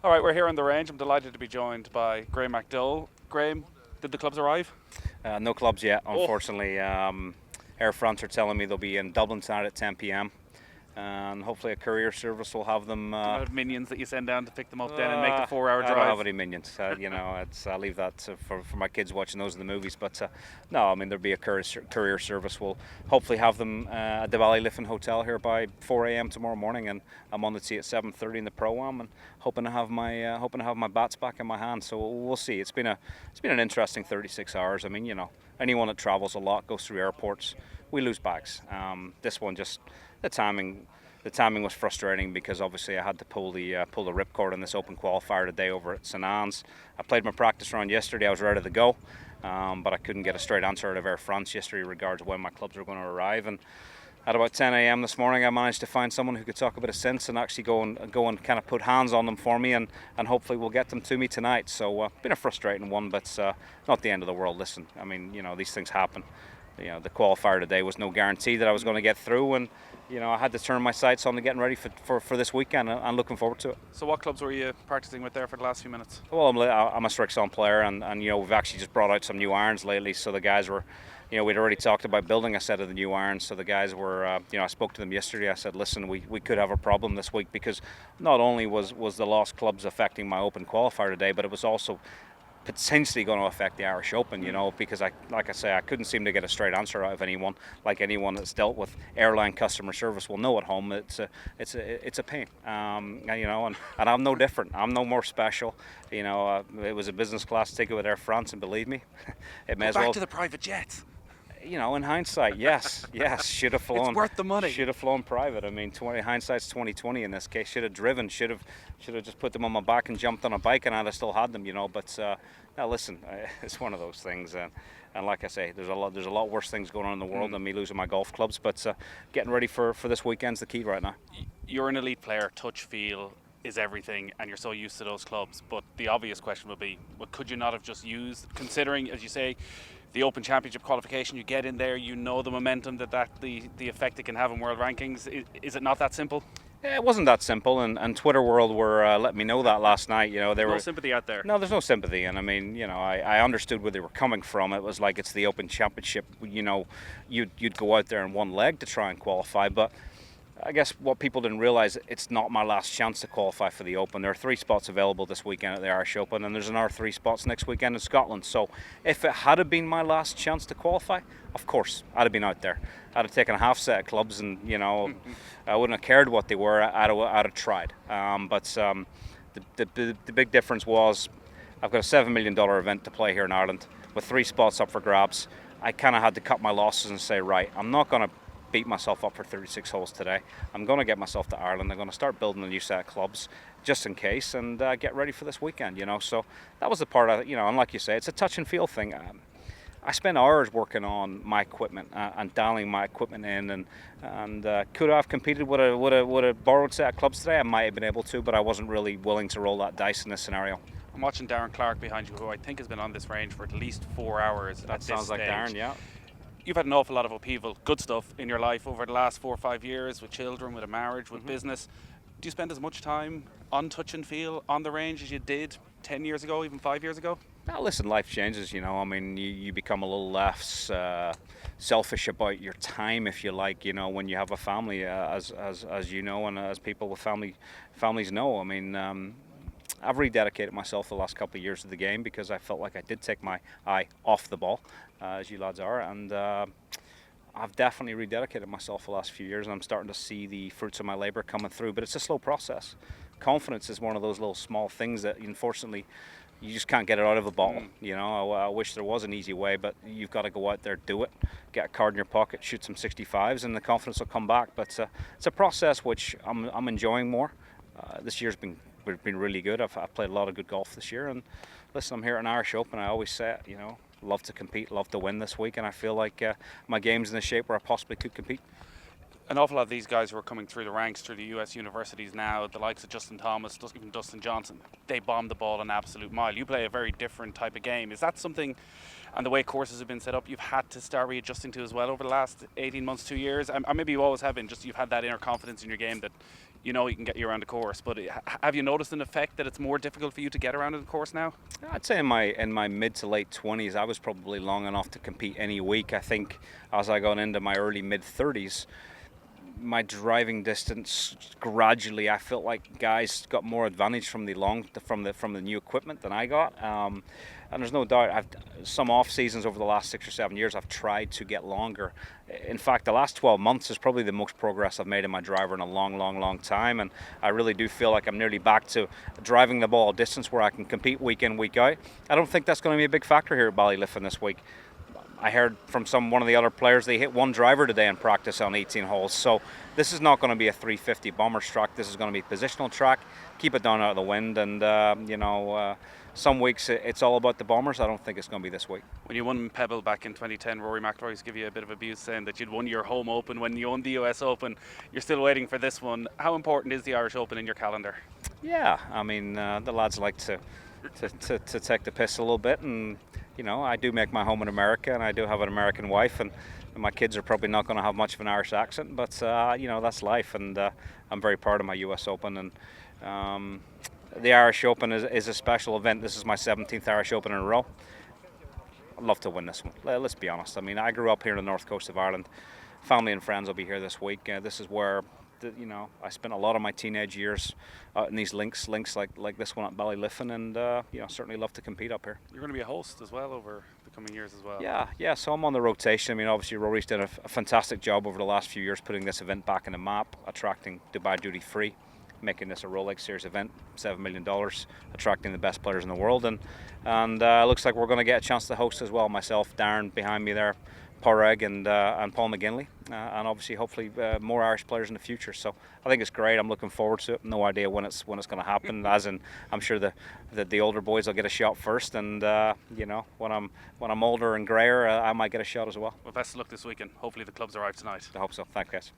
All right, we're here on the range. I'm delighted to be joined by Graeme McDowell. Graeme, did the clubs arrive? No clubs yet, Oh, unfortunately. Air France are telling me they'll be in Dublin tonight at 10 p.m. And hopefully a courier service will have them. do you not have minions that you send down to pick them up then and make the 4 hour I don't have drive? any minions. I'll leave that for my kids watching those in the movies. But no, I mean there'll be a courier service. We'll hopefully have them at the Ballyliffin hotel here by 4 a.m. tomorrow morning, and I'm on the tee at 7:30 in the pro-am, and hoping to have my bats back in my hand. So we'll see. It's been an interesting 36 hours. I mean, anyone that travels a lot goes through airports. We lose bags. This one just the timing. The timing was frustrating because obviously I had to pull the ripcord on this open qualifier today over at St Anne's. I played my practice round yesterday. I was ready to go, but I couldn't get a straight answer out of Air France yesterday regards when my clubs were going to arrive. And at about 10 a.m. this morning, I managed to find someone who could talk a bit of sense and actually go and kind of put hands on them for me, and hopefully we'll get them to me tonight. So been a frustrating one, but not the end of the world. Listen, I mean, these things happen. The qualifier today was no guarantee that I was going to get through, and I had to turn my sights on to getting ready for this weekend, and looking forward to it. So, what clubs were you practicing with there for the last few minutes? Well, I'm a Strixon player, and we've actually just brought out some new irons lately, so the guys were, we'd already talked about building a set of the new irons, so the guys were, I spoke to them yesterday. I said, listen, we could have a problem this week, because not only was the lost clubs affecting my open qualifier today, but it was also potentially going to affect the Irish Open, because I couldn't seem to get a straight answer out of anyone. Like anyone that's dealt with airline customer service will know at home, it's a pain. And I'm no different. I'm no more special. It was a business class ticket with Air France, and believe me, it may as well. Back to the private jets. In hindsight, yes, should have flown. It's worth the money. Should have flown private. I mean, hindsight's 20/20 in this case. Should have driven. Should have just put them on my back and jumped on a bike, and I'd have still had them. But now listen, it's one of those things, and like I say, there's a lot worse things going on in the world than me losing my golf clubs. But getting ready for this weekend's the key right now. You're an elite player. Touch, feel is everything, and you're so used to those clubs. But the obvious question would be, what could you not have just used, considering, as you say, the Open Championship qualification, you get in there, the momentum the effect it can have on world rankings. Is it not that simple? Yeah, it wasn't that simple, and Twitter world were letting me know that last night. No sympathy out there. No, there's no sympathy, and I mean, I understood where they were coming from. It was like it's the Open Championship. You'd go out there in one leg to try and qualify, but I guess what people didn't realise, it's not my last chance to qualify for the Open. There are 3 spots available this weekend at the Irish Open, and there's another 3 spots next weekend in Scotland. So if it had been my last chance to qualify, of course, I'd have been out there. I'd have taken a half set of clubs, and I wouldn't have cared what they were. I'd have tried. But the big difference was I've got a $7 million event to play here in Ireland with 3 spots up for grabs. I kind of had to cut my losses and say, right, I'm not going to beat myself up for 36 holes today. I'm going to get myself to Ireland. I'm going to start building a new set of clubs just in case, and get ready for this weekend. So that was the part of and like you say, it's a touch and feel thing. I spent hours working on my equipment and dialing my equipment in, and could I have competed with a borrowed set of clubs today? I might have been able to, but I wasn't really willing to roll that dice in this scenario. I'm watching Darren Clark behind you, who I think has been on this range for at least 4 hours. That sounds like Darren, yeah. You've had an awful lot of upheaval, good stuff, in your life over the last 4 or 5 years, with children, with a marriage, with business. Do you spend as much time on touch and feel on the range as you did 10 years ago, even 5 years ago? Now, listen, life changes, I mean, you become a little less selfish about your time, if you like, when you have a family, as you know, and as people with families know. I mean, I've rededicated myself the last couple of years to the game, because I felt like I did take my eye off the ball, as you lads are, and I've definitely rededicated myself the last few years, and I'm starting to see the fruits of my labour coming through, but it's a slow process. Confidence is one of those little small things that, unfortunately, you just can't get it out of a bottle. I wish there was an easy way, but you've got to go out there, do it, get a card in your pocket, shoot some 65s, and the confidence will come back. But it's a process which I'm enjoying more. This year's been really good. I've played a lot of good golf this year, and listen, I'm here at an Irish Open. I always say it, love to compete, love to win this week, and I feel like my game's in the shape where I possibly could compete. An awful lot of these guys who are coming through the ranks through the US universities now, the likes of Justin Thomas, even Dustin Johnson, they bomb the ball an absolute mile. You play a very different type of game. Is that something, and the way courses have been set up, you've had to start readjusting to as well over the last 18 months, 2 years? Or maybe you always have been, just you've had that inner confidence in your game that you know he can get you around the course. But have you noticed an effect that it's more difficult for you to get around the course now? I'd say in my mid to late 20s, I was probably long enough to compete any week. I think as I got into my early mid 30s, my driving distance gradually, I felt like guys got more advantage from the new equipment than I got. And there's no doubt, some off seasons over the last 6 or 7 years, I've tried to get longer. In fact, the last 12 months is probably the most progress I've made in my driver in a long time. And I really do feel like I'm nearly back to driving the ball a distance where I can compete week in, week out. I don't think that's going to be a big factor here at Ballyliffin this week. I heard from one of the other players they hit one driver today in practice on 18 holes. So this is not going to be a 350 Bombers track. This is going to be a positional track. Keep it down out of the wind, and some weeks it's all about the Bombers. I don't think it's going to be this week. When you won Pebble back in 2010, Rory McIlroy used to give you a bit of abuse saying that you'd won your home Open. When you won the US Open, you're still waiting for this one. How important is the Irish Open in your calendar? Yeah, I mean the lads like to take the piss a little bit, and I do make my home in America, and I do have an American wife, and my kids are probably not going to have much of an Irish accent, but that's life, and I'm very proud of my US Open, and the Irish Open is a special event. This is my 17th Irish Open in a row. I'd love to win this one. Let's be honest. I mean, I grew up here on the north coast of Ireland. Family and friends will be here this week. This is where I spent a lot of my teenage years out in these links like this one at Ballyliffin, and certainly love to compete up here. You're going to be a host as well over the coming years as well. Yeah. So I'm on the rotation. I mean, obviously Rory's done a fantastic job over the last few years putting this event back in the map, attracting Dubai duty free, making this a Rolex Series event, $7 million, attracting the best players in the world, and looks like we're going to get a chance to host as well. Myself, Darren behind me there, Porreg, and Paul McGinley, and obviously hopefully more Irish players in the future. So I think it's great. I'm looking forward to it. No idea when it's going to happen. As in, I'm sure the older boys will get a shot first, and when I'm older and grayer, I might get a shot as well. Well, best of luck this weekend. Hopefully the clubs arrive tonight. I hope so. Thanks, guys.